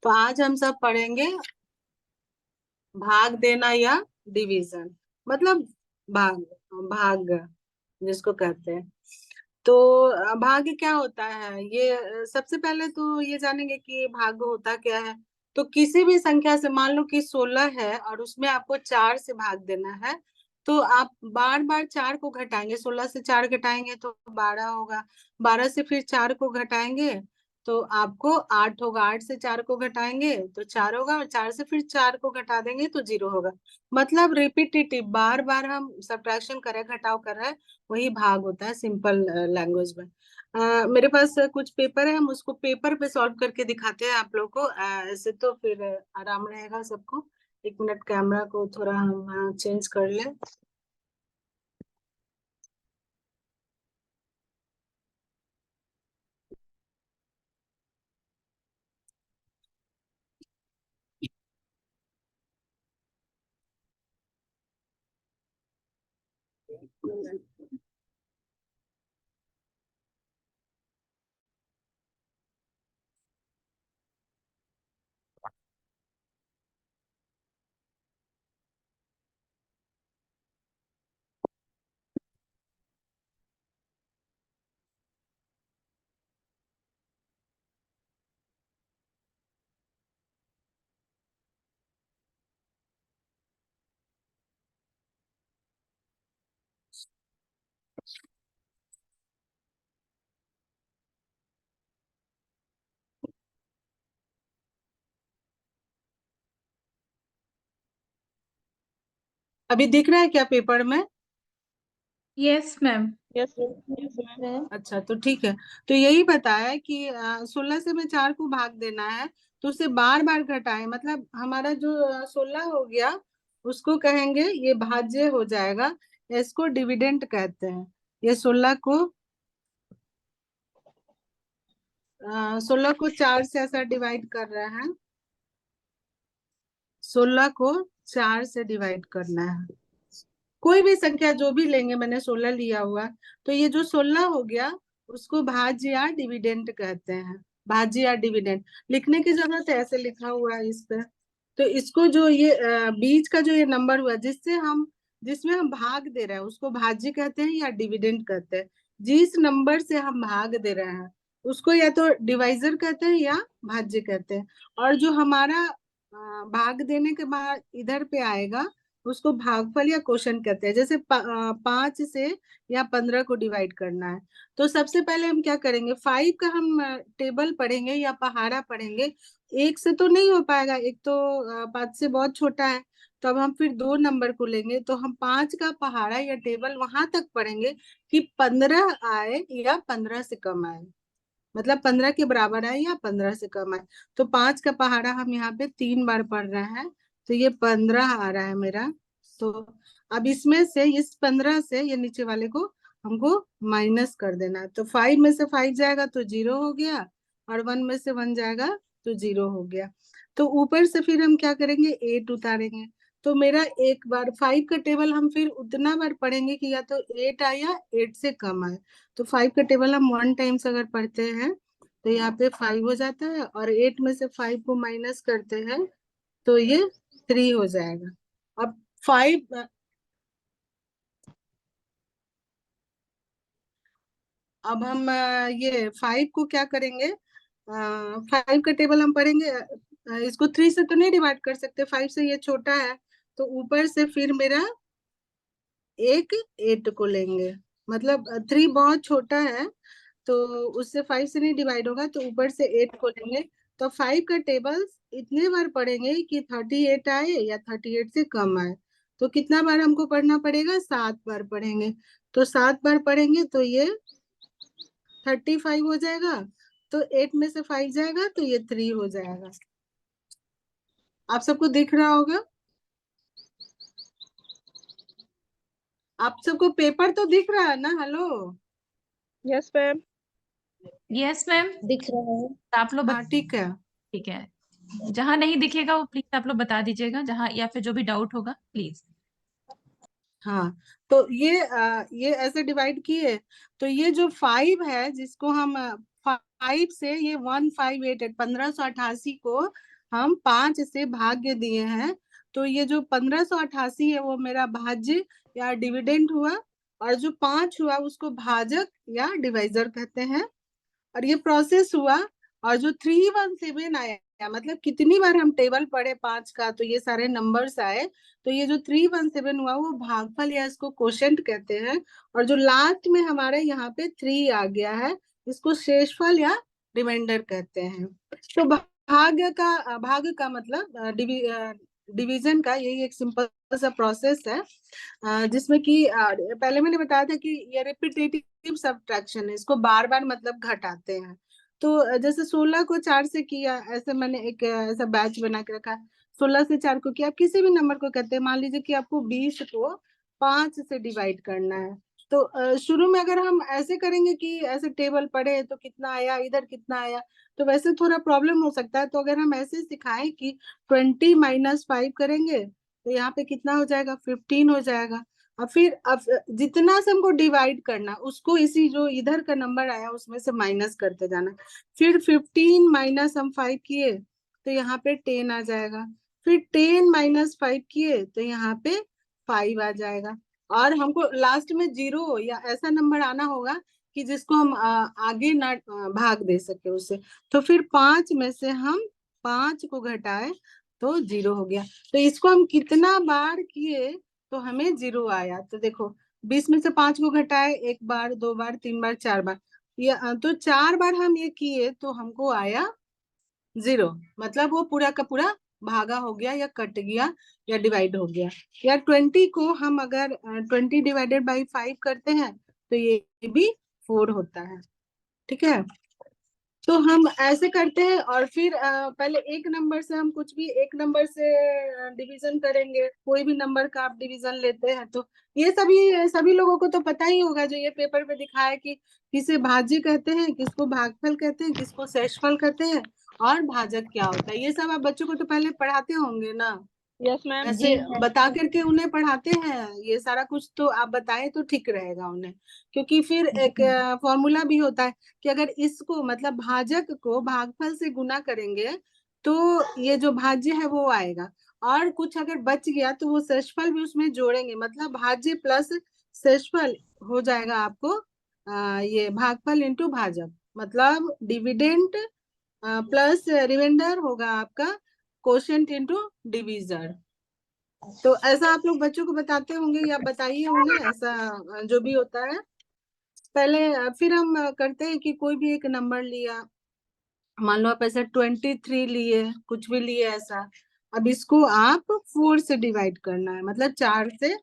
तो आज हम सब पढ़ेंगे भाग देना या डिवीजन, मतलब भाग भाग जिसको कहते हैं। तो भाग क्या होता है, ये सबसे पहले तो ये जानेंगे कि भाग होता क्या है। तो किसी भी संख्या से, मान लो कि 16 है और उसमें आपको 4 से भाग देना है, तो आप बार बार 4 को घटाएंगे। 16 से 4 घटाएंगे तो 12 होगा। 12 से फिर 4 को घटाएंगे तो आपको 8 होगा। 8 से 4 को घटाएंगे तो 4 होगा, और 4 से फिर 4 को घटा देंगे तो 0 होगा। मतलब रिपीटेटिव, बार बार हम सब्ट्रैक्शन कर रहे हैं, घटाव कर रहे हैं, वही भाग होता है सिंपल लैंग्वेज में। मेरे पास कुछ पेपर है, हम उसको पेपर पे सॉल्व करके दिखाते हैं आप लोग को। ऐसे तो फिर आराम रहेगा सबको। एक मिनट, कैमरा को थोड़ा हम चेंज कर लें। अभी दिख रहा है क्या पेपर में? Yes ma'am. Yes ma'am. अच्छा, तो ठीक है। तो यही बताया कि 16 से में 4 को भाग देना है, तो उसे बार बार घटाएं। मतलब हमारा जो 16 हो गया, उसको कहेंगे ये भाज्य हो जाएगा, इसको डिविडेंड कहते हैं। ये 16 को 16 को 4 से ऐसा डिवाइड कर रहे हैं। 16 को 4 से डिवाइड करना है, कोई भी संख्या जो भी लेंगे, मैंने 16 लिया हुआ। तो ये जो 16 हो गया, उसको भाज्य या डिविडेंड कहते हैं। भाज्य या डिविडेंड लिखने की जरूरत है, ऐसे लिखा हुआ है इस पे। तो इसको जो ये बीच का जो ये नंबर हुआ, जिसमें हम भाग दे रहे हैं, उसको भाज्य कहते हैं या डिविडेंड कहते हैं। जिस नंबर से हम भाग दे रहे हैं उसको या तो डिवाइजर कहते हैं या भाज्य कहते हैं। और जो हमारा भाग देने के बाद इधर पे आएगा, उसको भागफल या क्वोशंट कहते हैं। जैसे 5 से या 15 को डिवाइड करना है, तो सबसे पहले हम क्या करेंगे, 5 का हम टेबल पढ़ेंगे या पहाड़ा पढ़ेंगे। एक से तो नहीं हो पाएगा, एक तो 5 से बहुत छोटा है। तो अब हम फिर 2 नंबर को लेंगे, तो हम 5 का पहाड़ा या टेबल वहां तक पढ़ेंगे कि 15 आए या 15 से कम आए। मतलब 15 के बराबर आए या 15 से कम आए। तो 5 का पहाड़ा हम यहाँ पे 3 बार पढ़ रहे हैं, तो ये 15 आ रहा है मेरा। तो अब इसमें से, इस 15 से ये नीचे वाले को हमको माइनस कर देना है। तो 5 में से 5 जाएगा तो 0 हो गया, और 1 में से 1 जाएगा तो 0 हो गया। तो ऊपर से फिर हम क्या करेंगे, 8 उतारेंगे। तो मेरा एक बार 5 का टेबल हम फिर उतना बार पढ़ेंगे कि या तो 8 आए या 8 से कम आए। तो 5 का टेबल हम 1 टाइम्स अगर पढ़ते हैं तो यहाँ पे 5 हो जाता है, और 8 में से 5 को माइनस करते हैं तो ये 3 हो जाएगा। अब 5, अब हम ये 5 को क्या करेंगे, 5 का टेबल हम पढ़ेंगे। इसको 3 से तो नहीं डिवाइड कर सकते, 5 से ये छोटा है। तो ऊपर से फिर मेरा एक 8 को लेंगे। मतलब 3 बहुत छोटा है, तो उससे 5 से नहीं डिवाइड होगा, तो ऊपर से 8 को लेंगे। तो 5 का टेबल इतने बार पढ़ेंगे कि 38 आए या 38 से कम आए। तो कितना बार हमको पढ़ना पड़ेगा, 7 बार पढ़ेंगे। तो 7 बार पढ़ेंगे तो ये 35 हो जाएगा। तो 8 में से 5 जाएगा तो ये 3 हो जाएगा। आप सबको दिख रहा होगा? आप सबको पेपर तो दिख रहा है ना? Hello. Yes ma'am. Yes ma'am. दिख रहा है। आप लोग हाँ, ठीक है। ठीक है। जहां नहीं दिखेगा वो प्लीज आप लोग बता दीजिएगा, जहां या फिर जो भी डाउट होगा प्लीज। हाँ, तो ये ऐसे डिवाइड किए। तो ये जो 5 है, जिसको हम 5 से ये 1588 1588 को हम 5 से भाग्य दिए हैं, तो ये जो 1588 है वो मेरा भाज्य या डिविडेंड हुआ, और जो 5 हुआ उसको भाजक या डिवाइजर कहते हैं। और ये प्रोसेस हुआ, और जो 317 आया, मतलब कितनी बार हम टेबल पढ़े 5 का तो ये सारे नंबर्स आए, तो ये जो 317 हुआ वो भागफल या इसको कोशेंट कहते हैं। और जो लास्ट में हमारे यहाँ पे 3 आ गया है, इसको शेषफल या रिमाइंडर कहते हैं। तो भाग का मतलब डिवीजन का यही एक सिंपल सा प्रोसेस है, जिसमें कि पहले मैंने बताया था कि ये रिपीटेटिव सब्ट्रैक्शन है, इसको बार बार मतलब घटाते हैं। तो जैसे 16 को 4 से किया, ऐसे मैंने एक ऐसा बैच बना के रखा, 16 से 4 को किया। आप किसी भी नंबर को कहते हैं, मान लीजिए कि आपको 20 को 5 से डिवाइड करना है, तो शुरू में अगर हम ऐसे करेंगे कि ऐसे टेबल पढ़े तो कितना आया, इधर कितना आया, तो वैसे थोड़ा प्रॉब्लम हो सकता है। तो अगर हम ऐसे सिखाएं कि 20 - 5 करेंगे तो यहाँ पे कितना हो जाएगा, 15 हो जाएगा। और फिर अब जितना से हमको डिवाइड करना उसको इसी जो इधर का नंबर आया उसमें से माइनस करते जाना। फिर 15 माइनस हम 5 किए तो यहाँ पे 10 आ जाएगा। फिर 10 - 5 किए तो यहाँ पे 5 आ जाएगा। और हमको लास्ट में 0 या ऐसा नंबर आना होगा कि जिसको हम आगे ना भाग दे सके उससे। तो फिर 5 में से हम 5 को घटाए तो 0 हो गया। तो इसको हम कितना बार किए तो हमें 0 आया। तो देखो 20 में से 5 को घटाए, 1 बार, 2 बार, 3 बार, 4 बार, ये तो 4 बार हम ये किए तो हमको आया 0। मतलब वो पूरा का पूरा भागा हो गया या कट गया या डिवाइड हो गया। या 20 को हम अगर 20 डिवाइडेड बाई 5 करते हैं तो ये भी 4 होता है। ठीक है, तो हम ऐसे करते हैं। और फिर पहले एक नंबर से हम कुछ भी एक नंबर से डिवीजन करेंगे। कोई भी नंबर का आप डिवीजन लेते हैं तो ये सभी लोगों को तो पता ही होगा, जो ये पेपर पे दिखाया कि किसे भाज्य कहते हैं, किसको भागफल कहते हैं, किसको शेषफल कहते हैं, और भाजक क्या होता है। ये सब आप बच्चों को तो पहले पढ़ाते होंगे ना, यस मैम। ऐसे बता करके उन्हें पढ़ाते हैं। ये सारा कुछ तो आप बताएं तो ठीक रहेगा उन्हें, क्योंकि फिर एक फॉर्मूला भी होता है कि अगर इसको मतलब भाजक को भागफल से गुना करेंगे तो ये जो भाज्य है वो आएगा, और कुछ अगर बच गया तो वो शेषफल भी उसमें जोड़ेंगे, मतलब भाज्य प्लस शेषफल हो जाएगा आपको ये भागफल इंटू भाजक, मतलब डिविडेंड प्लस रिमाइंडर होगा आपका कोशेंट इंटू डिविजर। तो ऐसा आप लोग बच्चों को बताते होंगे या बताइए उन्हें, ऐसा जो भी होता है। पहले फिर हम करते हैं कि कोई भी एक नंबर लिया, मान लो आप ऐसे 23 लिए, कुछ भी लिए ऐसा। अब इसको आप 4 से डिवाइड करना है, मतलब 4 से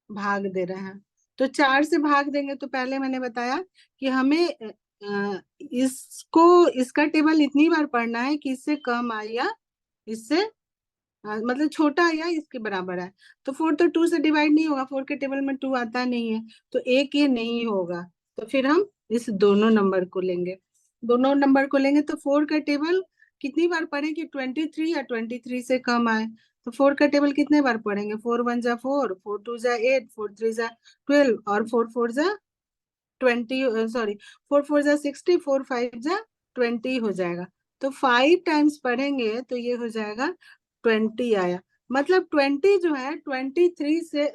भाग दे रहे हैं। तो 4 से भाग देंगे तो पहले मैंने बताया कि हमें इसको इसका टेबल इतनी बार पढ़ना है कि इससे कम आए या इससे मतलब छोटा या इसके बराबर है। तो 4 तो 2 से डिवाइड नहीं होगा, 4 के टेबल में 2 आता नहीं है, तो एक ये नहीं होगा। तो फिर हम इस दोनों नंबर को लेंगे, दोनों नंबर को लेंगे तो 4 का टेबल कितनी बार पढ़े कि 23 या 23 से कम आए। तो 4 का टेबल कितने बार पढ़ेंगे, 4 1 जा 4, 4 2 जा 8, 4 3 जा 12, और 4 4 जा 20, सॉरी 4 4 जा 60, 4 5 जा 20 हो जाएगा। तो 5 टाइम्स पढ़ेंगे तो ये हो जाएगा 20 आया। मतलब 20 जो है 23 से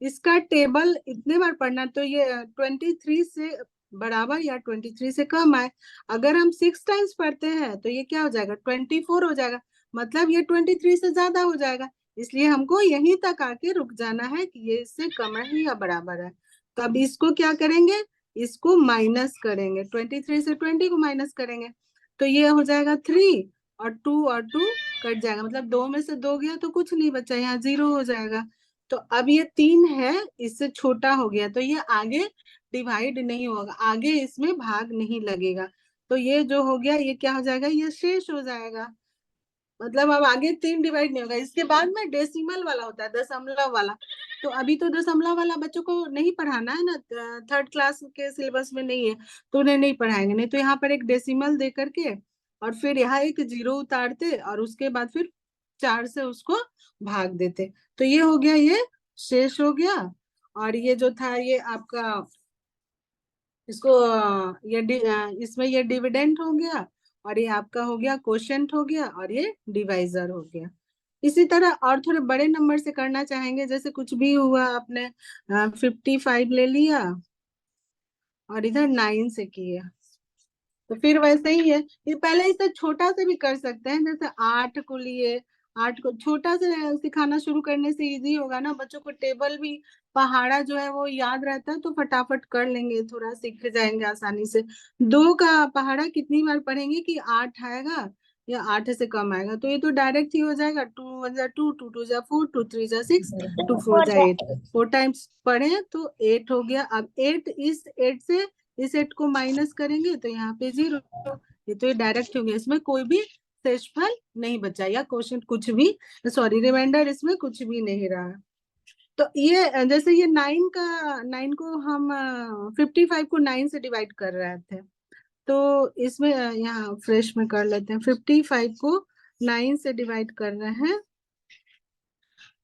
इसका टेबल इतने बार पढ़ना, तो ये 23 से बराबर या 23 से कम आए। अगर हम 6 टाइम्स पढ़ते हैं तो ये क्या हो जाएगा, 24 हो जाएगा, मतलब ये 23 से ज्यादा हो जाएगा। इसलिए हमको यहीं तक आके रुक जाना है कि ये इससे कम है या बराबर है। तो अब इसको क्या करेंगे, इसको माइनस करेंगे, 23 से 20 को माइनस करेंगे तो ये हो जाएगा 3, और 2 कट जाएगा, मतलब 2 में से 2 गया तो कुछ नहीं बचा, यहाँ 0 हो जाएगा। तो अब ये 3 है, इससे छोटा हो गया तो ये आगे डिवाइड नहीं होगा, आगे इसमें भाग नहीं लगेगा। तो ये जो हो गया ये क्या हो जाएगा, ये शेष हो जाएगा। मतलब अब आगे 3 डिवाइड नहीं होगा। इसके बाद में डेसिमल वाला होता है, दशमलव वाला। तो अभी तो दशमलव वाला बच्चों को नहीं पढ़ाना है ना, 3rd क्लास के सिलेबस में नहीं है, तो उन्हें नहीं पढ़ाएंगे। नहीं तो यहाँ पर एक डेसिमल दे करके और फिर यहाँ एक 0 उतारते और उसके बाद फिर 4 से उसको भाग देते। तो ये हो गया, ये शेष हो गया। और ये जो था ये आपका इसको इसमें ये डिविडेंड हो गया, और ये आपका हो गया कोशेंट हो गया, और ये डिवाइजर हो गया। इसी तरह और थोड़े बड़े नंबर से करना चाहेंगे, जैसे कुछ भी हुआ, आपने 55 ले लिया और इधर 9 से किया, तो फिर वैसे ही है। ये पहले इसे छोटा से भी कर सकते हैं, जैसे 8 को लिए, 8 को छोटा से सिखाना शुरू करने से इजी होगा ना, बच्चों को टेबल भी पहाड़ा जो है वो याद रहता है, तो फटाफट कर लेंगे, थोड़ा सीख जाएंगे आसानी से। 2 का पहाड़ा कितनी बार पढ़ेंगे कि 8 आएगा या 8 से कम आएगा, तो ये तो डायरेक्ट ही हो जाएगा। 2 1 जा 2, 2 2 जा 4, 2 3 जा 6, 2 4 जा 8, 4 टाइम्स पढ़े तो 8 हो गया। अब 8 इस 8 से इस 8 को माइनस करेंगे तो यहाँ पे 0। ये तो ये डायरेक्ट हो गया, इसमें कोई भी शेषफल नहीं बचा, या क्वेश्चन कुछ भी, सॉरी रिमाइंडर इसमें कुछ भी नहीं रहा। तो ये जैसे ये 9 को हम 55 को 9 से डिवाइड कर रहे थे, तो इसमें यहाँ फ्रेश में कर लेते हैं। 55 को 9 से डिवाइड कर रहे हैं,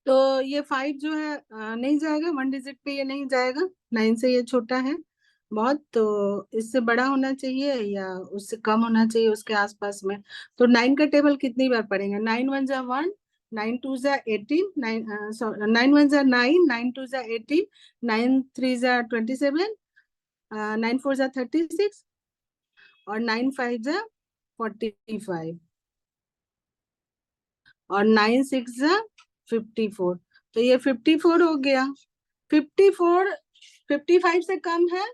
तो ये 5 जो है नहीं जाएगा, 1 डिजिट पे ये नहीं जाएगा, 9 से ये छोटा है बहुत, तो इससे बड़ा होना चाहिए या उससे कम होना चाहिए उसके आसपास में। तो 9 का टेबल कितनी बार पढ़ेंगे? 9 1 जा 1, 9 2 जा 18, 9 1 जा 9, 9 2 जा 18, 9 3 जा 27, 9 4 जा 36, और 9 5 जा 45, और 9 6 जा 54। तो ये 54 हो गया। 54 55 से कम है,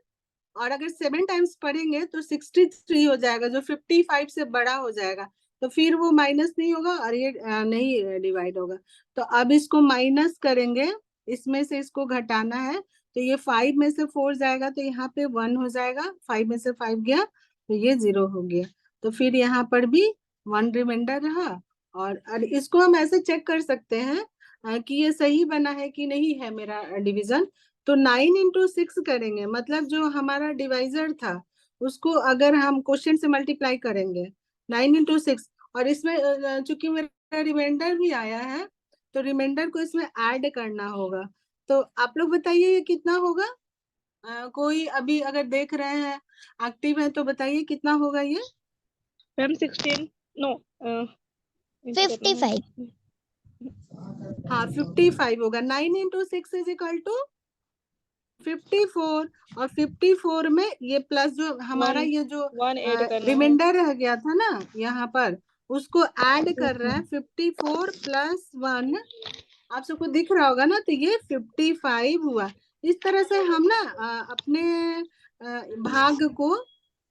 और अगर 7 टाइम्स पढ़ेंगे तो 63 हो जाएगा, जो 55 से बड़ा हो जाएगा, तो फिर वो माइनस नहीं होगा और ये नहीं डिवाइड होगा। तो अब इसको माइनस करेंगे, इसमें से इसको घटाना है, तो ये 5 में से 4 जाएगा तो यहाँ पे 1 हो जाएगा, 5 में से 5 गया तो ये 0 हो गया, तो फिर यहाँ पर भी 1 रिमाइंडर रहा। और इसको हम ऐसे चेक कर सकते हैं कि ये सही बना है कि नहीं है मेरा डिवीजन। तो 9 इंटू 6 करेंगे, मतलब जो हमारा डिवाइजर था उसको अगर हम क्वेश्चन से मल्टीप्लाई करेंगे 9 इंटू 6, और इसमें चूंकि मेरा रिमाइंडर भी आया है तो रिमाइंडर को इसमें ऐड करना होगा। तो आप लोग बताइए ये कितना होगा? कोई अभी अगर देख रहे हैं एक्टिव है तो बताइए कितना होगा ये? Ma'am 16 no 55। हाँ 55 होगा। 9 इंटू 6 इज इक्वल टू 54, और 54 में ये प्लस जो हमारा ये जो 1 ऐड करना है। रिमाइंडर रह गया था ना यहाँ पर, उसको ऐड कर रहा है। 54 प्लस 1 आप सबको दिख रहा होगा ना, तो ये 55 हुआ। इस तरह से हम ना अपने भाग को,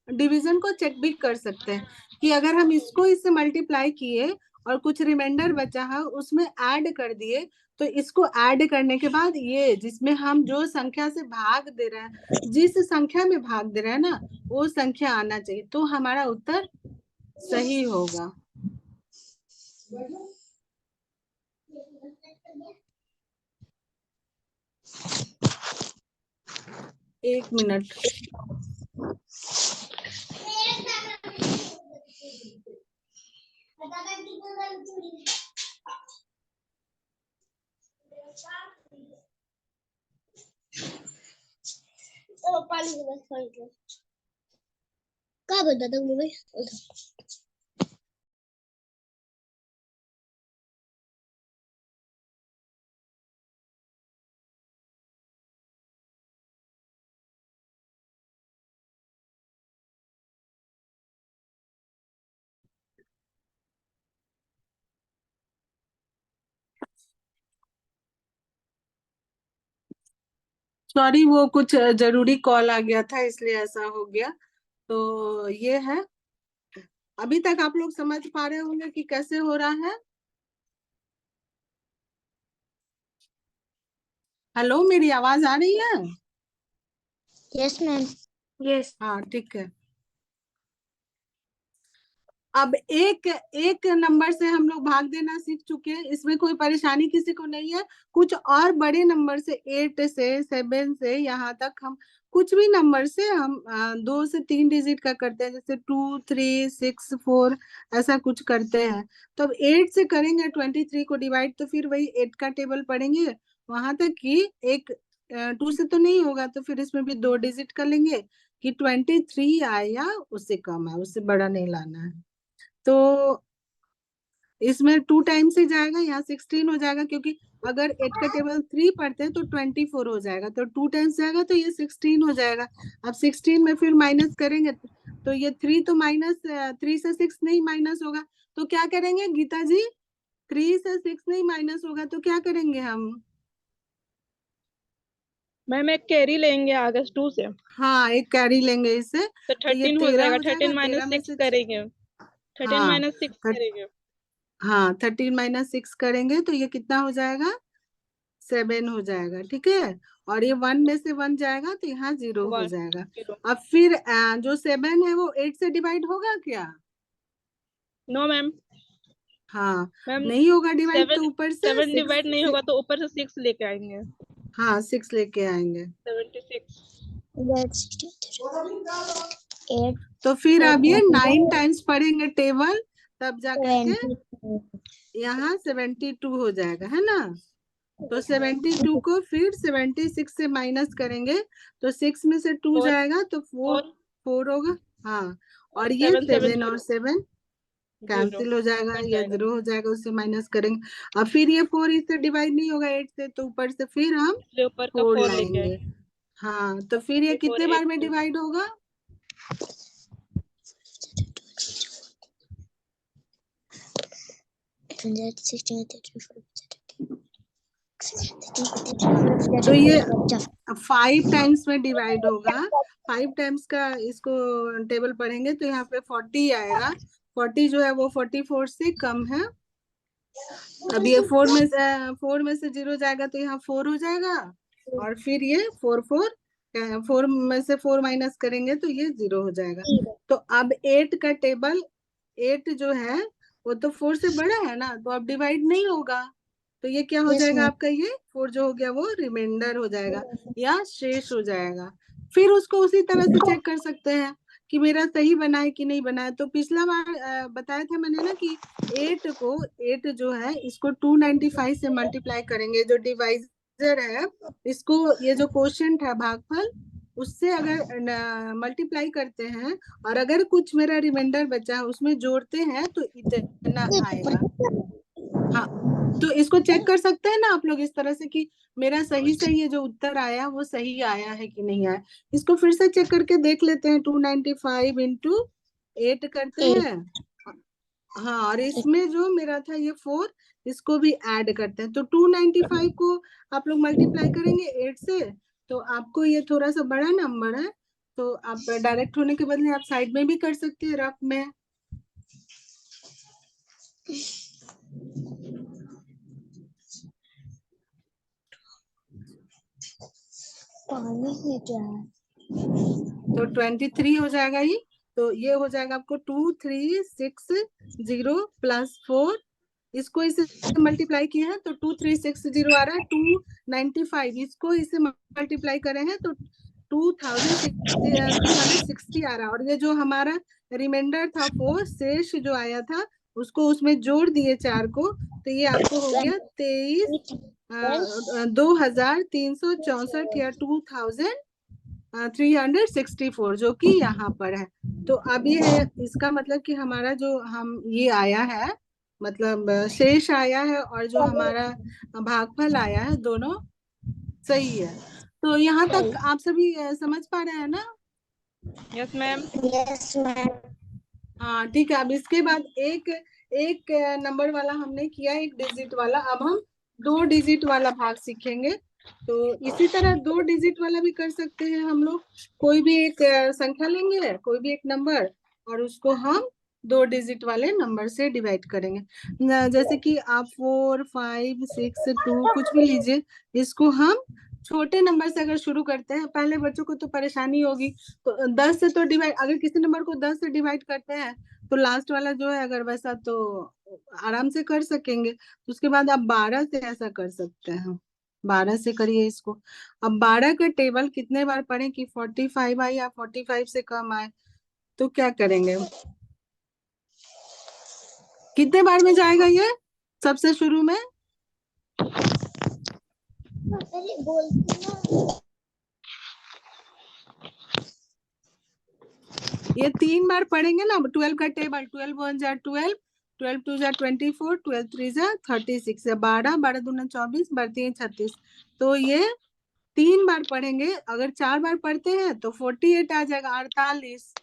डिवीजन को चेक भी कर सकते हैं कि अगर हम इसको इससे मल्टीप्लाई किए और कुछ रिमाइंडर बचा है उसमें ऐड कर दिए, तो इसको ऐड करने के बाद ये जिसमें हम जो संख्या से भाग दे रहे हैं, जिस संख्या में भाग दे रहे हैं ना, वो संख्या आना चाहिए, तो हमारा उत्तर सही होगा। एक मिनट। का बता दूंगी भाई। सॉरी, वो कुछ जरूरी कॉल आ गया था इसलिए ऐसा हो गया। तो ये है, अभी तक आप लोग समझ पा रहे होंगे कि कैसे हो रहा है। हेलो, मेरी आवाज आ रही है? Yes ma'am. यस। हाँ ठीक है। अब एक एक नंबर से हम लोग भाग देना सीख चुके हैं, इसमें कोई परेशानी किसी को नहीं है। कुछ और बड़े नंबर से 8 से 7 से यहाँ तक हम कुछ भी नंबर से हम 2 से 3 डिजिट का करते हैं, जैसे 2 3 6 4 ऐसा कुछ करते हैं। तो अब 8 से करेंगे 23 को डिवाइड, तो फिर वही 8 का टेबल पढ़ेंगे वहां तक कि एक 2 से तो नहीं होगा, तो फिर इसमें भी 2 डिजिट कर लेंगे, कि 23 आए या उससे कम है, उससे बड़ा नहीं लाना है। तो इसमें 2 टाइम्स ही जाएगा, यहाँ 16 हो जाएगा, क्योंकि अगर 8 का टेबल 3 पढ़ते हैं तो 24 हो जाएगा, तो 2 टाइम्स जाएगा तो ये 16 हो जाएगा। अब 16 में फिर माइनस करेंगे तो ये 3 तो माइनस 3 से 6 नहीं माइनस होगा, तो क्या करेंगे गीता जी? 3 से 6 नहीं माइनस होगा तो क्या करेंगे हम? मैम एक कैरी लेंगे अगस्त 2 से, हाँ, एक कैरी लेंगे इससे, तो तो ये 13 हो 13 जाएगा। हो 13 जाएगा, 13 माइनस में 6 से करेंगे, 13 हाँ माइनस 6 करेंगे। हाँ 13 माइनस 6 करेंगे तो ये कितना हो जाएगा? 7 हो जाएगा, ठीक है। और ये 1 में से 1 जाएगा तो यहाँ 0 हो 1 जाएगा। 0। अब फिर जो 7 है वो 8 से डिवाइड होगा क्या? No ma'am. हाँ, मैम नहीं होगा डिवाइड, 7 तो ऊपर से 7 डिवाइड नहीं 6, होगा तो ऊपर से 6 लेके आएंगे। हाँ 6 लेके आएंगे। 76। That's 8 तो फिर अब ये 9 टाइम्स पढ़ेंगे टेबल, तब जा करके 22 यहाँ 72 हो जाएगा, है ना। तो 72 को फिर 76 से माइनस करेंगे तो 6 में से 2 4 जाएगा तो 4 4 4 होगा। हाँ, और और ये 7 7 7 और 0 7 0 कैंसिल हो जाएगा, कट ये जाएगा। 0 हो जाएगा, उससे माइनस करेंगे। अब फिर ये 4 इससे डिवाइड नहीं होगा 8 से, तो ऊपर से फिर हम इसलिए ऊपर का 4 4 लेके लाएंगे। आएंगे। हाँ, तो फिर ये 3 4 कितने बार 8 में 2। डिवाइड होगा? तो ये 5 टाइम्स में डिवाइड होगा। 5 टाइम्स का इसको टेबल पढ़ेंगे तो यहाँ पे 40 आएगा। 40 जो है वो 44 से कम है। अब ये 4 में से 0 जाएगा तो यहाँ 4 हो जाएगा, और फिर ये 4 में से 4 माइनस करेंगे तो ये 0 हो जाएगा। तो अब 8 का टेबल, 8 जो है वो तो 4 से बड़ा है ना, तो अब डिवाइड नहीं होगा, तो ये क्या हो Yes, जाएगा ma'am. आपका? ये 4 जो हो गया वो रिमाइंडर हो जाएगा या शेष हो जाएगा। फिर उसको उसी तरह से चेक कर सकते हैं कि मेरा सही बना है कि नहीं बना है। तो पिछला बार बताया था मैंने ना कि 8 जो है इसको 295 से मल्टीप्लाई करेंगे, जो डिवाइजर है इसको, ये जो क्वोशिएंट है भागफल, उससे अगर मल्टीप्लाई करते हैं और अगर कुछ मेरा रिमाइंडर बचा है उसमें जोड़ते हैं तो इतना आएगा। हाँ, तो इसको चेक कर सकते हैं ना आप लोग इस तरह से कि मेरा सही से ये जो उत्तर आया वो सही आया है कि नहीं आया। इसको फिर से चेक करके देख लेते हैं। 295 इंटू 8 करते हैं। हाँ, और इसमें जो मेरा था ये 4, इसको भी ऐड करते हैं। तो 295 को आप लोग मल्टीप्लाई करेंगे 8 से, तो आपको ये थोड़ा सा बड़ा नंबर है, तो आप डायरेक्ट होने के बदले आप साइड में भी कर सकते हैं, रफ में। तो 23 हो जाएगा ये। तो ये हो जाएगा आपको 2360 प्लस 4, इसको इसे मल्टीप्लाई किए हैं तो 2360 आ रहा है। 295 इसको इसे मल्टीप्लाई करे हैं तो 2360 आ रहा है। और ये जो हमारा रिमाइंडर था 4 शेष जो आया था उसको उसमें जोड़ दिए 4 को, तो ये आपको हो गया 2364 या 2364, जो कि यहाँ पर है। तो अब ये है, इसका मतलब कि हमारा जो हम ये आया है, मतलब शेष आया है और जो हमारा भागफल आया है, दोनों सही है। तो यहाँ तक आप सभी समझ पा रहे हैं ना? Yes ma'am. Yes, ma'am. हाँ, ठीक है। अब इसके बाद एक एक नंबर वाला हमने किया, एक डिजिट वाला। अब हम 2 डिजिट वाला भाग सीखेंगे। तो इसी तरह 2 डिजिट वाला भी कर सकते हैं हम लोग। कोई भी एक संख्या लेंगे, कोई भी एक नंबर, और उसको हम 2 डिजिट वाले नंबर से डिवाइड करेंगे। जैसे कि आप 4 5 6 2 कुछ भी लीजिए, इसको हम छोटे नंबर से अगर शुरू करते हैं, पहले बच्चों को तो परेशानी होगी, तो 10 से तो डिवाइड, अगर किसी नंबर को 10 से डिवाइड करते हैं तो लास्ट वाला जो है अगर वैसा, तो आराम से कर सकेंगे। तो उसके बाद आप 12 से ऐसा कर सकते हैं, 12 से करिए इसको। अब 12 का टेबल कितने बार पढ़ें कि 45 आए या 45 से कम आए, तो क्या करेंगे? कितने बार में जाएगा ये सबसे शुरू में? ये 3 बार पढ़ेंगे ना 12 का टेबल, 12 1 जा 12, 12 2 जा 24, 12 3 जा 36, 12 12 दूना 24, 12 3 36। तो ये 3 बार पढ़ेंगे, अगर 4 बार पढ़ते हैं तो 48 आ जाएगा, 48।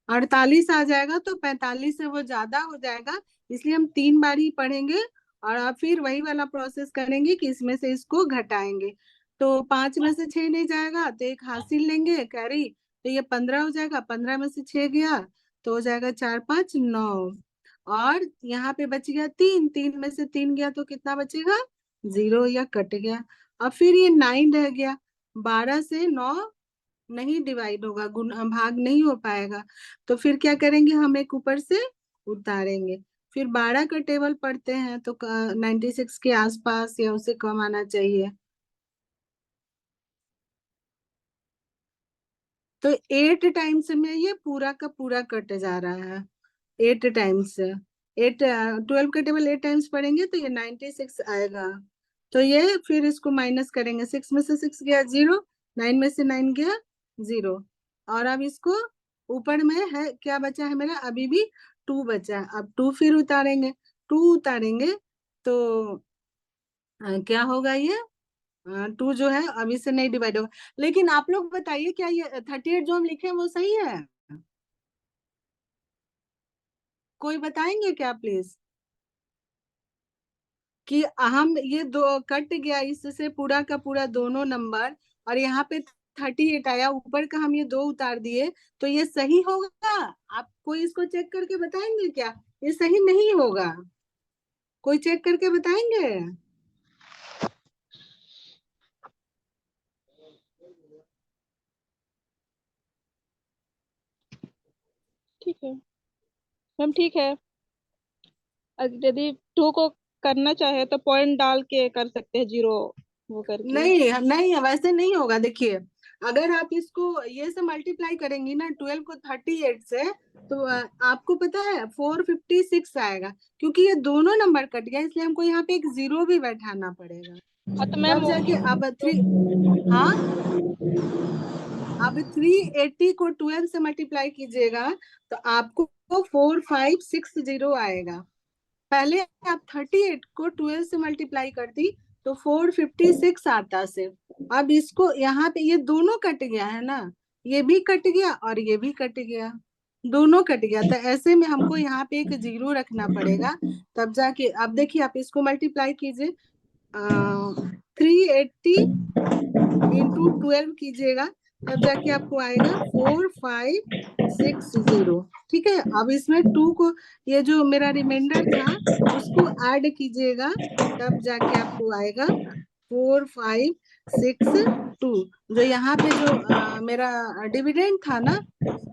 अड़तालीस आ जाएगा, तो 45 से वो ज्यादा हो जाएगा, इसलिए हम 3 बार ही पढ़ेंगे। और अब फिर वही वाला प्रोसेस करेंगे कि इसमें से इसको घटाएंगे। तो 5 में से 6 नहीं जाएगा तो एक हासिल लेंगे कैरी, तो ये 15 हो जाएगा। 15 में से 6 गया तो हो जाएगा 4 5 9। और यहाँ पे बच गया 3, 3 में से 3 गया तो कितना बचेगा? 0 या कट गया। अब फिर ये 9 रह गया। 12 से 9 नहीं डिवाइड होगा, गुण भाग नहीं हो पाएगा। तो फिर क्या करेंगे, हम एक ऊपर से उतारेंगे। फिर 12 का टेबल पढ़ते हैं तो 96 के आसपास या उससे कम आना चाहिए। तो 8 टाइम्स में ये पूरा का पूरा कट जा रहा है। 8 टाइम्स, 12 का टेबल 8 टाइम्स पढ़ेंगे तो ये 96 आएगा। तो ये फिर इसको माइनस करेंगे, 6 में से 6 गया 0, 9 में से 9 गया 0। और अब इसको ऊपर में है क्या बचा है मेरा, अभी भी 2 बचा है। अब 2 फिर उतारेंगे, 2 उतारेंगे तो क्या होगा ये 2 जो है अब इससे नहीं डिवाइड होगा। लेकिन आप लोग बताइए क्या ये 38 जो हम लिखे हैं वो सही है? कोई बताएंगे क्या प्लीज? कि हम ये दो कट गया इससे पूरा का पूरा दोनों नंबर, और यहाँ पे 38 आया, ऊपर का हम ये 2 उतार दिए, तो ये सही होगा? आप कोई इसको चेक करके बताएंगे क्या? ये सही नहीं होगा, कोई चेक करके बताएंगे? ठीक है मैम, ठीक है। यदि 2 को करना चाहे तो पॉइंट डाल के कर सकते हैं, 0 वो करके। नहीं नहीं, वैसे नहीं होगा। देखिए, अगर आप इसको ये से मल्टीप्लाई करेंगी ना 12 को 38 से, तो आपको पता है 456 आएगा, क्योंकि ये दोनों नंबर कट गया, इसलिए हमको यहाँ पे एक 0 भी बैठाना पड़ेगा, हाँ तो मैम तब जाके अब 3। हाँ, अब 380 को 12 से मल्टीप्लाई कीजिएगा तो आपको 4560 आएगा। पहले आप 38 को 12 से मल्टीप्लाई करती तो 456 आता से। अब इसको यहाँ पे ये दोनों कट गया है ना, ये भी कट गया और ये भी कट गया, दोनों कट गया, तो ऐसे में हमको यहाँ पे एक 0 रखना पड़ेगा, तब जाके। अब देखिए, आप इसको मल्टीप्लाई कीजिए, 380 इंटू 12 कीजिएगा, तब जाके आपको आएगा 4560। ठीक है, अब इसमें 2 को, ये जो मेरा रिमाइंडर था उसको ऐड कीजिएगा, तब जाके आपको आएगा 4562। जो यहाँ पे जो मेरा डिविडेंड था ना,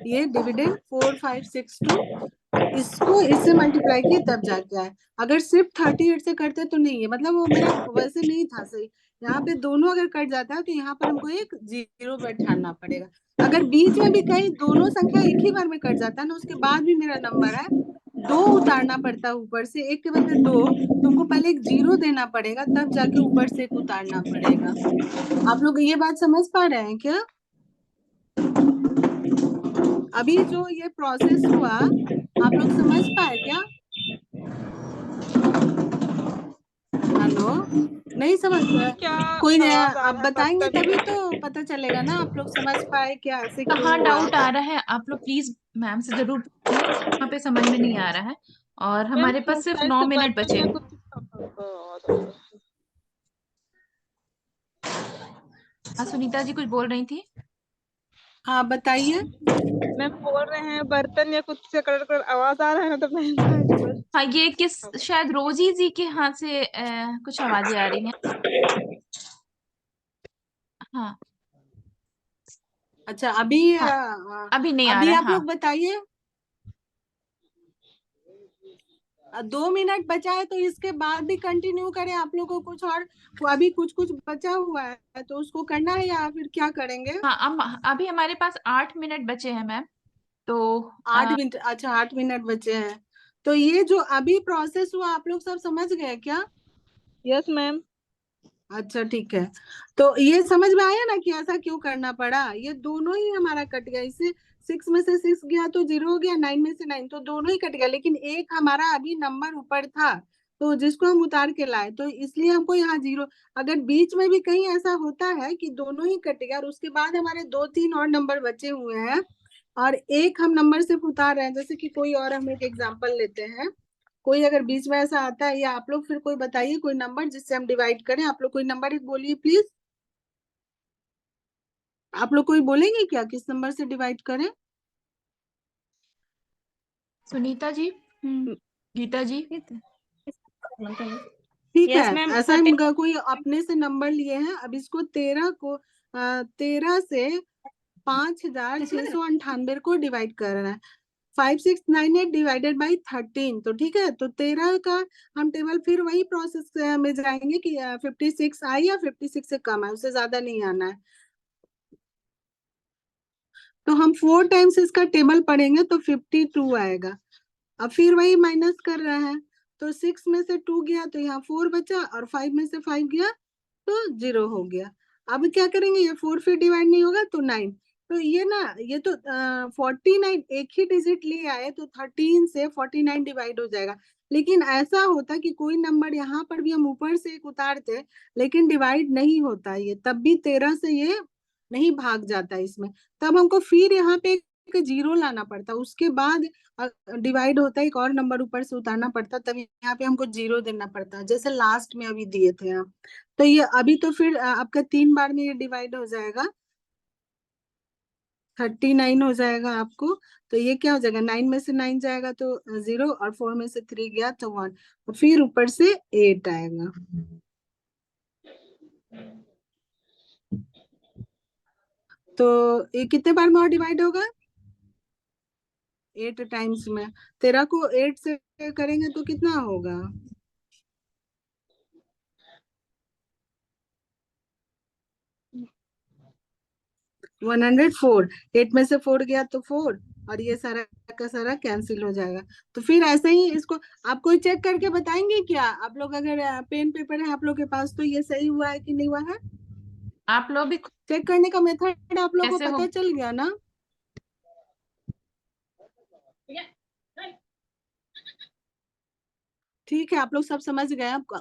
ये डिविडेंड 4562, इसको इससे मल्टीप्लाई किए तब जाके आए। अगर सिर्फ 38 से करते तो नहीं है, मतलब वो मेरा वैसे नहीं था सही। यहाँ पे दोनों अगर कट जाता है तो यहाँ पर हमको एक 0 बैठाना पड़ेगा। अगर बीच में भी कहीं दोनों संख्या एक ही बार में कट जाता है ना, उसके बाद भी मेरा नंबर है, 2 उतारना पड़ता है ऊपर से, एक के बदले 2, तुमको पहले एक 0 देना पड़ेगा, तब जाके ऊपर से एक उतारना पड़ेगा। आप लोग ये बात समझ पा रहे हैं क्या? अभी जो ये प्रोसेस हुआ आप लोग समझ पाए क्या? हेलो, नहीं समझ पाए? क्या कोई नहीं, आवाज आ आप रहा है बताएंगे बर्तन? तभी तो पता चलेगा ना आप लोग समझ पाए क्या, ऐसे क्यों कहाँ हुआ। डाउट आ रहा है आप लोग प्लीज मैम से जरूर पूछिए, यहाँ पे समझ में नहीं आ रहा है। और मैम हमारे पास सिर्फ साइड 9 से मिनट बर्तन बचे या हैं। कुछ। हाँ, सुनीता जी कुछ बोल रही थी। हाँ बताइए। मैम बोल रहे हैं बर्तन या कुछ से कर आवाज आ रहा है ना, तो मैं साइड से हाँ, ये किस, शायद रोजी जी के हाथ से कुछ आवाजें आ रही हैं। हाँ अच्छा, अभी हाँ, अभी नहीं आ अभी रहा है। आप हाँ लोग बताइए। 2 मिनट बचा है तो इसके बाद भी कंटिन्यू करें आप लोग को कुछ और? अभी कुछ कुछ बचा हुआ है तो उसको करना है या फिर क्या करेंगे? हाँ, अभी हमारे पास 8 मिनट बचे हैं मैम। तो 8 मिनट, अच्छा 8 मिनट बचे हैं। तो ये जो अभी प्रोसेस हुआ आप लोग सब समझ गए क्या? Yes ma'am. अच्छा ठीक है। तो ये समझ में आया ना कि ऐसा क्यों करना पड़ा। ये दोनों ही हमारा कट गया, इससे 6 में से 6 गया तो 0 हो गया, 9 में से 9, तो दोनों ही कट गया, लेकिन एक हमारा अभी नंबर ऊपर था तो जिसको हम उतार के लाए, तो इसलिए हमको यहाँ 0। अगर बीच में भी कहीं ऐसा होता है कि दोनों ही कट गया और उसके बाद हमारे 2-3 और नंबर बचे हुए हैं और एक हम नंबर सिर्फ उतार रहे हैं, जैसे कि कोई और, हम एक एग्जांपल लेते हैं, कोई अगर बीच में ऐसा आता है, या आप लोग फिर कोई बताइए कोई नंबर जिससे हम डिवाइड करें। आप लोग कोई नंबर एक बोलिए प्लीज। आप लोग कोई बोलेंगे क्या, किस नंबर से डिवाइड करें? सुनीता जी, गीता जी। ठीक है, यस मैम, ऐसा हम कोई अपने से नंबर लिए हैं, अब इसको 13 को 13 से 5698 को डिवाइड करना है। 5698 डिवाइडेड बाई 13, तो ठीक है, तो 13 का हम टेबल फिर वही प्रोसेस में जाएंगे कि 56 आए या 56 से कम है, उससे ज्यादा नहीं आना है। तो हम 4 टाइम्स इसका टेबल पढ़ेंगे तो 52 आएगा। अब फिर वही माइनस कर रहे हैं, तो 6 में से 2 गया तो यहाँ 4 बचा, और 5 में से 5 गया तो 0 हो गया। अब क्या करेंगे, ये 4 फिर डिवाइड नहीं होगा तो 9। तो ये ना, ये तो 49 एक ही डिजिट लिए आए तो 13 से 49 डिवाइड हो जाएगा। लेकिन ऐसा होता कि कोई नंबर यहाँ पर भी हम ऊपर से एक उतारते लेकिन डिवाइड नहीं होता, ये तब भी 13 से ये नहीं भाग जाता इसमें, तब हमको फिर यहाँ पे एक 0 लाना पड़ता, उसके बाद डिवाइड होता है, एक और नंबर ऊपर से उतारना पड़ता, तब यहाँ पे हमको 0 देना पड़ता, जैसे लास्ट में अभी दिए थे आप। तो ये अभी तो फिर आपका 3 बार में ये डिवाइड हो जाएगा, 39 हो जाएगा आपको। तो ये क्या हो जाएगा, 9 में से 9 जाएगा तो 0, और 4 में से 3 गया तो 1, और फिर ऊपर से 8 आएगा। तो ये कितने बार में और डिवाइड होगा, 8 टाइम्स में। 13 को 8 से करेंगे तो कितना होगा, 104। 8 में से 4 गया तो 4, और ये सारा का सारा कैंसिल हो जाएगा। तो फिर ऐसे ही इसको आप कोई चेक करके बताएंगे क्या, आप लोग अगर पेन पेपर है आप लोग के पास, तो ये सही हुआ है कि नहीं हुआ है? आप लोग भी चेक करने का मेथड आप लोग को कैसे हो? पता चल गया ना? ठीक है, आप लोग सब समझ गए। आपको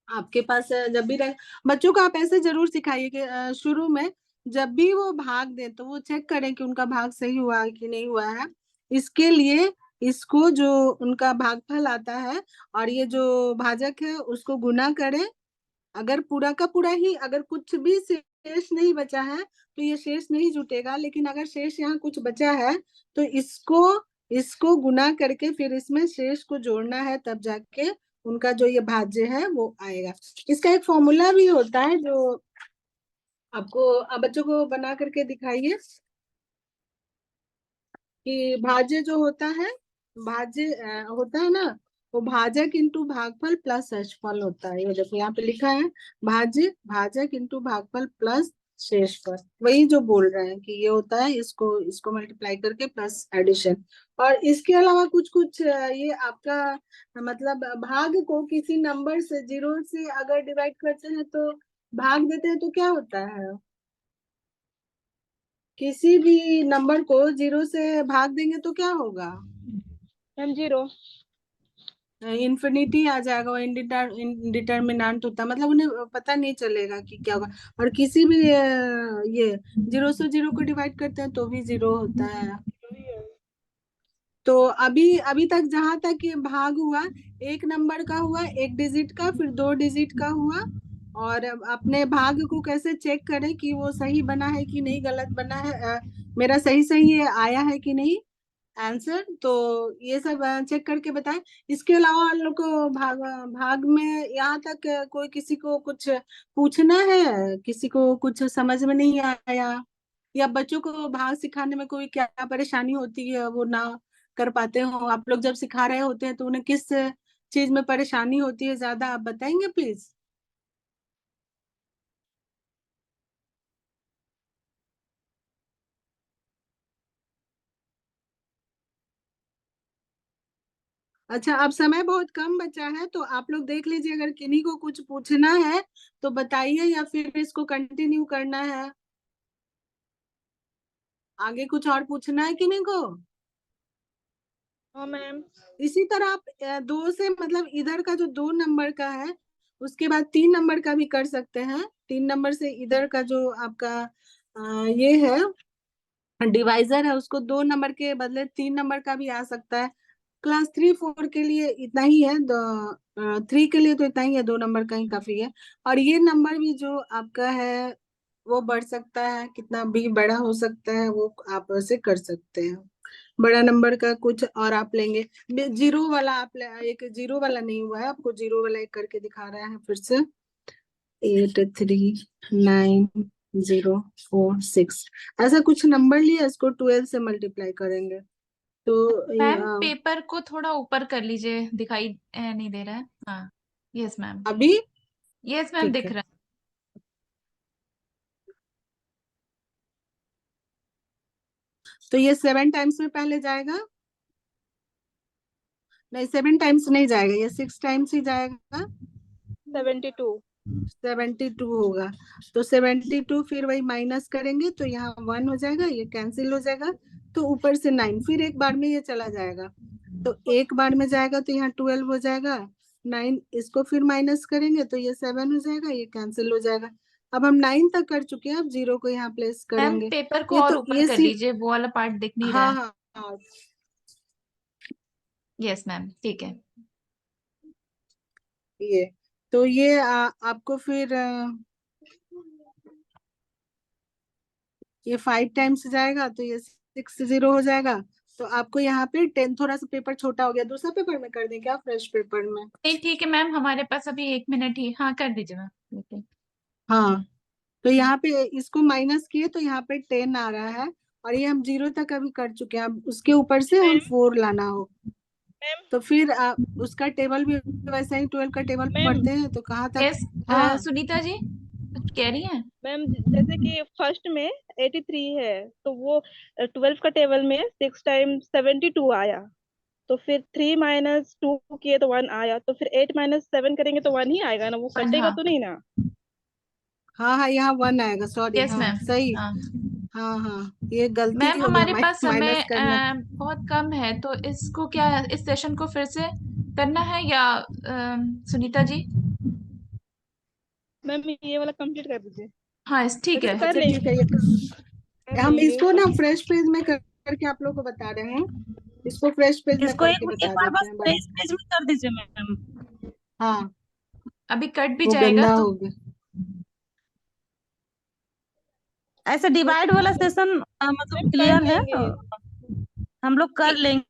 आपके पास जब भी रहे, बच्चों को आप ऐसे जरूर सिखाइए कि शुरू में जब भी वो भाग दे तो वो चेक करें कि उनका भाग सही हुआ है कि नहीं हुआ है। इसके लिए इसको जो उनका भागफल आता है और ये जो भाजक है उसको गुना करें। अगर पूरा का पूरा ही, अगर कुछ भी शेष नहीं बचा है तो ये शेष नहीं जुटेगा, लेकिन अगर शेष यहाँ कुछ बचा है तो इसको इसको गुना करके फिर इसमें शेष को जोड़ना है, तब जाके उनका जो ये भाज्य है वो आएगा। इसका एक फॉर्मूला भी होता है जो आपको, आप बच्चों को बना करके दिखाइए कि भाज्य जो होता है, भाज्य होता है ना, वो भाजक इंटू भागफल प्लस शेषफल होता है। ये देखो यहाँ पे लिखा है, भाज्य भाजक इंटू भागफल प्लस शेषफल, वही जो बोल रहे हैं कि ये होता है, इसको इसको मल्टीप्लाई करके प्लस एडिशन। और इसके अलावा कुछ कुछ ये आपका मतलब भाग को किसी नंबर से 0 से अगर डिवाइड करते हैं तो भाग देते हैं तो क्या होता है, किसी भी नंबर को 0 से भाग देंगे तो क्या होगा, मैम 0। इन्फिनिटी आ जाएगा, वो इंडिटर्मिनेंट होता है, मतलब उन्हें पता नहीं चलेगा कि क्या होगा। और किसी भी ये 0 से 0 को डिवाइड करते हैं तो भी 0 होता है। तो अभी अभी तक जहां तक ये भाग हुआ, एक नंबर का हुआ, एक डिजिट का, फिर 2 डिजिट का हुआ। और अपने भाग को कैसे चेक करें कि वो सही बना है कि नहीं, गलत बना है, मेरा सही सही है आया है कि नहीं आंसर, तो ये सब चेक करके बताएं। इसके अलावा हम लोग को भाग भाग में यहाँ तक कोई किसी को कुछ पूछना है, किसी को कुछ समझ में नहीं आया, या बच्चों को भाग सिखाने में कोई क्या परेशानी होती है, वो ना कर पाते हो, आप लोग जब सिखा रहे होते हैं तो उन्हें किस चीज में परेशानी होती है ज्यादा, आप बताएंगे प्लीज। अच्छा, अब समय बहुत कम बचा है, तो आप लोग देख लीजिए, अगर किन्हीं को कुछ पूछना है तो बताइए, या फिर इसको कंटिन्यू करना है। आगे कुछ और पूछना है किन्हीं को? हाँ मैम। इसी तरह आप दो से, मतलब इधर का जो 2 नंबर का है, उसके बाद 3 नंबर का भी कर सकते हैं। 3 नंबर से इधर का जो आपका ये है डिवाइजर है, उसको 2 नंबर के बदले 3 नंबर का भी आ सकता है। क्लास 3 4 के लिए इतना ही है, 3 के लिए तो इतना ही है, 2 नंबर का ही काफी है। और ये नंबर भी जो आपका है वो बढ़ सकता है, कितना भी बड़ा हो सकता है, वो आप वैसे कर सकते हैं। बड़ा नंबर का कुछ और आप लेंगे। जीरो वाला आप एक जीरो वाला नहीं हुआ है, आपको जीरो वाला एक करके दिखा रहा है फिर से। 83904 6, ऐसा कुछ नंबर लिया, इसको 12 से मल्टीप्लाई करेंगे तो मैम पेपर को थोड़ा ऊपर कर लीजिए, दिखाई नहीं दे रहा है। हाँ, यस मैम, अभी यस मैम, ठीक दिख है। रहा है। तो ये 7 टाइम्स में पहले जाएगा, नहीं 7 टाइम्स नहीं जाएगा, ये 6 टाइम्स ही जाएगा। 72। 72 होगा, तो 72 फिर वही माइनस करेंगे तो यहाँ 1 हो जाएगा, ये कैंसिल हो जाएगा, तो ऊपर से 9, फिर एक बार में ये चला जाएगा, तो एक बार में जाएगा तो यहाँ 12 हो जाएगा। 9 इसको फिर माइनस करेंगे तो ये 7 हो जाएगा, ये कैंसिल हो जाएगा। अब हम 9 तक कर चुके हैं, अब 0 को यहाँ प्लेस मैम करेंगे। पेपर को ये और तो ऊपर ये कर सी लीजिए, वो वाला पार्ट दिख नहीं रहा हाँ है। हाँ हाँ, यस मैम, ठीक है। ये तो ये आपको फिर ये 5 टाइम्स जाएगा तो ये 60 हो जाएगा। तो आपको यहाँ पे 10, थोड़ा सा पेपर छोटा हो गया, दूसरा पेपर में कर दें क्या, फ्रेश पेपर में? नहीं ठीक है मैम, हमारे पास अभी 1 मिनट ही, हाँ कर दीजिए मैम, बिल्कुल। हाँ, तो यहाँ पे इसको माइनस किए तो यहाँ पे 10 आ रहा है, और ये हम 0 तक अभी कर चुके हैं, अब उसके ऊपर से हम मैम 4 लाना हो। मैम तो फिर उसका टेबल भी वैसा ही, 12 का टेबल मैम पढ़ते हैं तो कहाँ तक? यस, हाँ सुनीता जी कुछ कह रही हैं? मैम जैसे कि फर्स्ट में 83 है, तो वो 12 का टेबल में 6 टाइम्स 72 आया, तो फिर 3 - 2 किए तो 1 आया, तो फिर 8 - 7 करेंगे तो 1 ही आएगा ना, वो वन, कटेगा हाँ, तो नहीं ना। हाँ हाँ, यहाँ 1 आएगा, सॉरी, यस हाँ मैम। सही। हाँ हाँ हाँ, ये गलती मैम, हो गया, हमारे पास समय माइनस करना। बहुत कम है, तो इसको क्या, इस सेशन को फिर से करना है या सुनीता जी? मैम ये वाला कंप्लीट कर दीजिए। हाँ ठीक वैसे है। तो कर अच्छा ठीक लेंगे, है, ये कर हम लेंगे इसको ना अभी। फ्रेश पेज में करके आप लोग को बता रहे हैं, इसको फ्रेश पेज में इसको करके एक बता बार देते बस हैं बड़ा। फ्रेश पेज में कर दीजिए मैम। हाँ, अभी कट भी वो जाएगा गंदा तो। हो गया। ऐसे डिवाइड वाला सेशन मतलब मैम कर क्लियर है, लेंगे। हम लोग कर लेंगे।